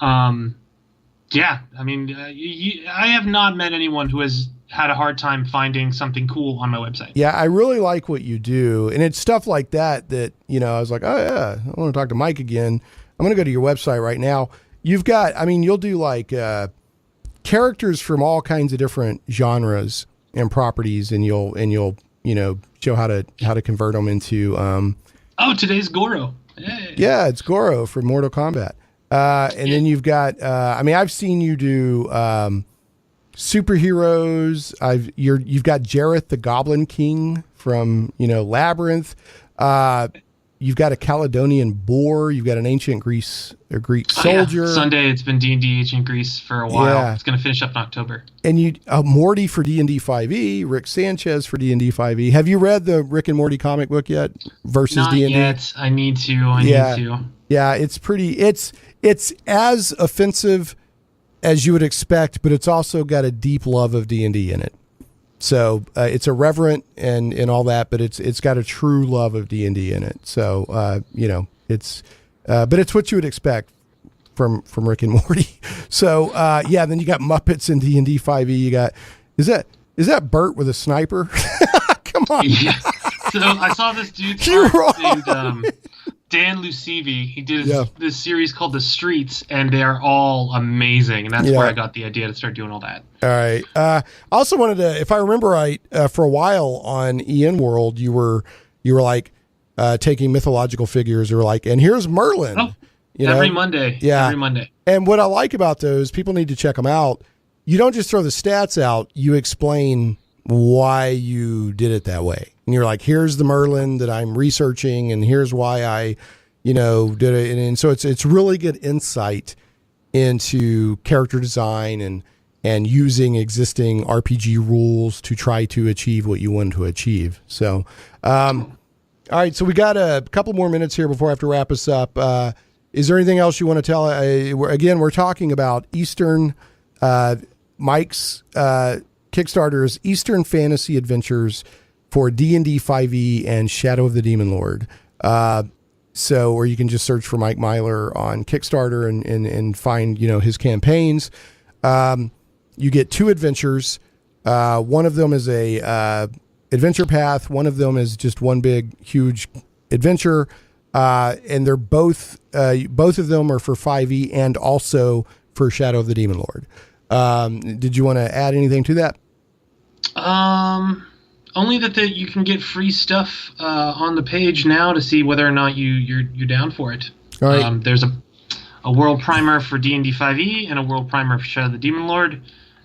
Speaker 6: Yeah, I mean, I have not met anyone who has had a hard time finding something cool on my website.
Speaker 5: Yeah, I really like what you do. And it's stuff like that, I was like, oh, yeah, I want to talk to Mike again. I'm going to go to your website right now. You've got, you'll do like characters from all kinds of different genres and properties, and you'll show how to convert them into.
Speaker 6: Today's Goro. Hey.
Speaker 5: Yeah, it's Goro from Mortal Kombat. Then you've got, I've seen you do superheroes. You've got Jareth the Goblin King from Labyrinth. You've got a Caledonian boar. You've got an ancient Greek soldier.
Speaker 6: Yeah. Sunday, it's been D&D Ancient Greece for a while. Yeah. It's going to finish up in October.
Speaker 5: And you, Morty for D&D 5e, Rick Sanchez for D&D 5e. Have you read the Rick and Morty comic book yet? Versus
Speaker 6: Not
Speaker 5: D&D?
Speaker 6: yet. I need to.
Speaker 5: Yeah, it's pretty. It's as offensive as you would expect, but it's also got a deep love of D&D in it. So it's irreverent and all that, but it's got a true love of D&D in it. So but it's what you would expect from Rick and Morty. So then you got Muppets in D&D 5e. You got is that Bert with a sniper? Come on.
Speaker 6: Yeah. So I saw this dude named Dan Lucivi. He did this series called The Streets, and they are all amazing. And that's where I got the idea to start doing all that.
Speaker 5: All right. I also wanted to, if I remember right, for a while on EN World, you were like taking mythological figures. You were like, and here's Merlin.
Speaker 6: Oh, every Monday.
Speaker 5: Yeah.
Speaker 6: Every Monday.
Speaker 5: And what I like about those, people need to check them out. You don't just throw the stats out. You explain why you did it that way. And you're like, here's the Merlin that I'm researching, and here's why I, did it. And so it's really good insight into character design and using existing RPG rules to try to achieve what you want to achieve. So, all right. So we got a couple more minutes here before I have to wrap us up. Is there anything else you want to tell? We're talking about Eastern, Mike's Kickstarter's Eastern Fantasy Adventures for D&D 5e and Shadow of the Demon Lord. Or you can just search for Mike Myler on Kickstarter and find, his campaigns. You get 2 adventures. One of them is a adventure path. One of them is just one big, huge adventure. And they're both of them are for 5e and also for Shadow of the Demon Lord. Did you want to add anything to that?
Speaker 6: Only that you can get free stuff on the page now to see whether or not you're down for it.
Speaker 5: All right.
Speaker 6: There's a world primer for D&D 5e and a world primer for Shadow of the Demon Lord,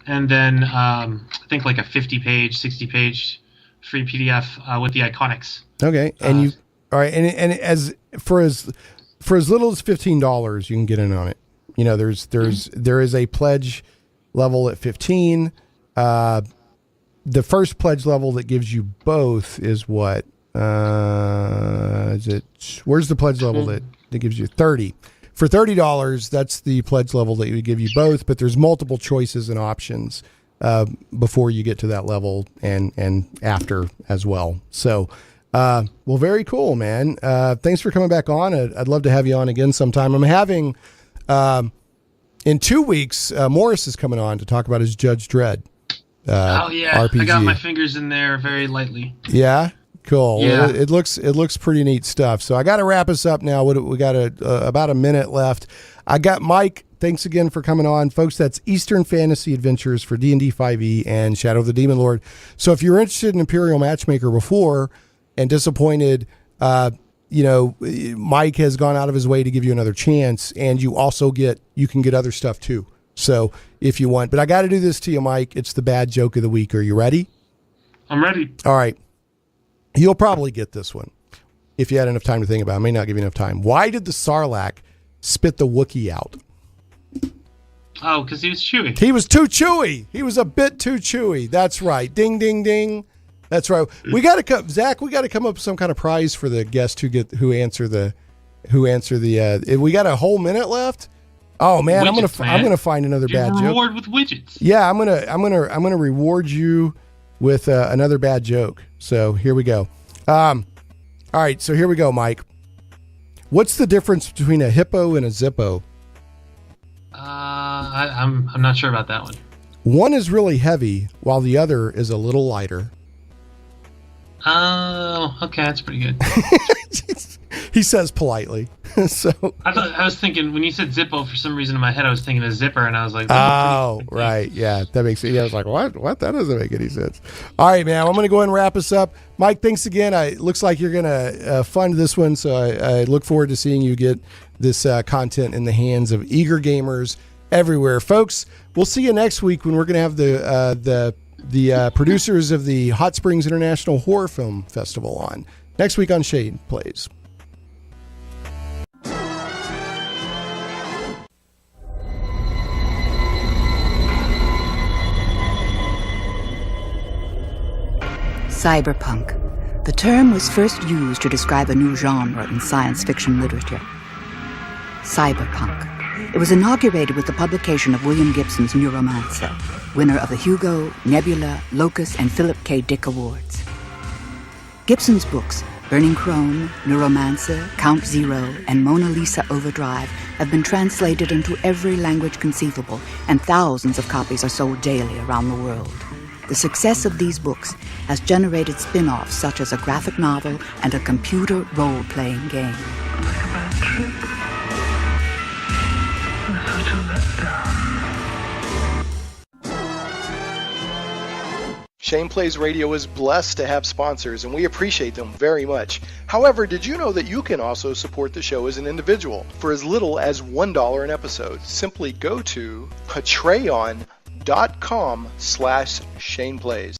Speaker 6: and then I think like a 50-page, 60-page free PDF with the iconics.
Speaker 5: Okay, and all right, and as little as $15, you can get in on it. There is a pledge level at 15. The first pledge level that gives you both is what? Where's the pledge level that gives you 30? For $30, that's the pledge level that would give you both, but there's multiple choices and options before you get to that level and after as well. So, very cool, man. Thanks for coming back on. I'd love to have you on again sometime. I'm having, in 2 weeks, Morris is coming on to talk about his Judge Dredd. RPG.
Speaker 6: I got my fingers in there very lightly.
Speaker 5: Yeah, cool.
Speaker 6: Yeah.
Speaker 5: Well, it looks pretty neat stuff. So I got to wrap us up now. We got about a minute left. I got Mike. Thanks again for coming on, folks. That's Eastern Fantasy Adventures for D&D 5e and Shadow of the Demon Lord. So if you're interested in Imperial Matchmaker before, and disappointed, Mike has gone out of his way to give you another chance, and you can get other stuff too. So if you want, but I got to do this to you, Mike. It's the bad joke of the week. Are you ready?
Speaker 6: I'm ready.
Speaker 5: All right. You'll probably get this one if you had enough time to think about it. I may not give you enough time. Why did the Sarlacc spit the Wookiee out?
Speaker 6: Oh, because he was chewy.
Speaker 5: He was too chewy. He was a bit too chewy. That's right. Ding, ding, ding. That's right. We got to come, Zach. We got to come up with some kind of prize for the guest who answer the. We got a whole minute left. Oh man,
Speaker 6: Widgets,
Speaker 5: I'm gonna find another bad joke.
Speaker 6: Reward with widgets.
Speaker 5: Yeah, I'm gonna reward you with another bad joke. So here we go. All right, so here we go, Mike. What's the difference between a hippo and a Zippo?
Speaker 6: I'm not sure about that one.
Speaker 5: One is really heavy, while the other is a little lighter.
Speaker 6: Oh, okay, that's pretty good.
Speaker 5: He says politely. So
Speaker 6: I was thinking when you said Zippo, for some reason in my head I was thinking a zipper, and I was like,
Speaker 5: oh, right, yeah, that makes sense. Yeah, I was like, what? That doesn't make any sense. All right, man, I'm going to go ahead and wrap us up. Mike, thanks again. It looks like you're going to fund this one, so I look forward to seeing you get this content in the hands of eager gamers everywhere, folks. We'll see you next week when we're going to have the producers of the Hot Springs International Horror Film Festival on next week on Shane Plays.
Speaker 4: Cyberpunk. The term was first used to describe a new genre in science fiction literature. Cyberpunk. It was inaugurated with the publication of William Gibson's Neuromancer, winner of the Hugo, Nebula, Locus, and Philip K. Dick Awards. Gibson's books, Burning Chrome, Neuromancer, Count Zero, and Mona Lisa Overdrive, have been translated into every language conceivable, and thousands of copies are sold daily around the world. The success of these books has generated spin-offs such as a graphic novel and a computer role-playing game.
Speaker 3: Shane Plays Radio is blessed to have sponsors, and we appreciate them very much. However, did you know that you can also support the show as an individual for as little as $1 an episode? Simply go to patreon.com/ShanePlays.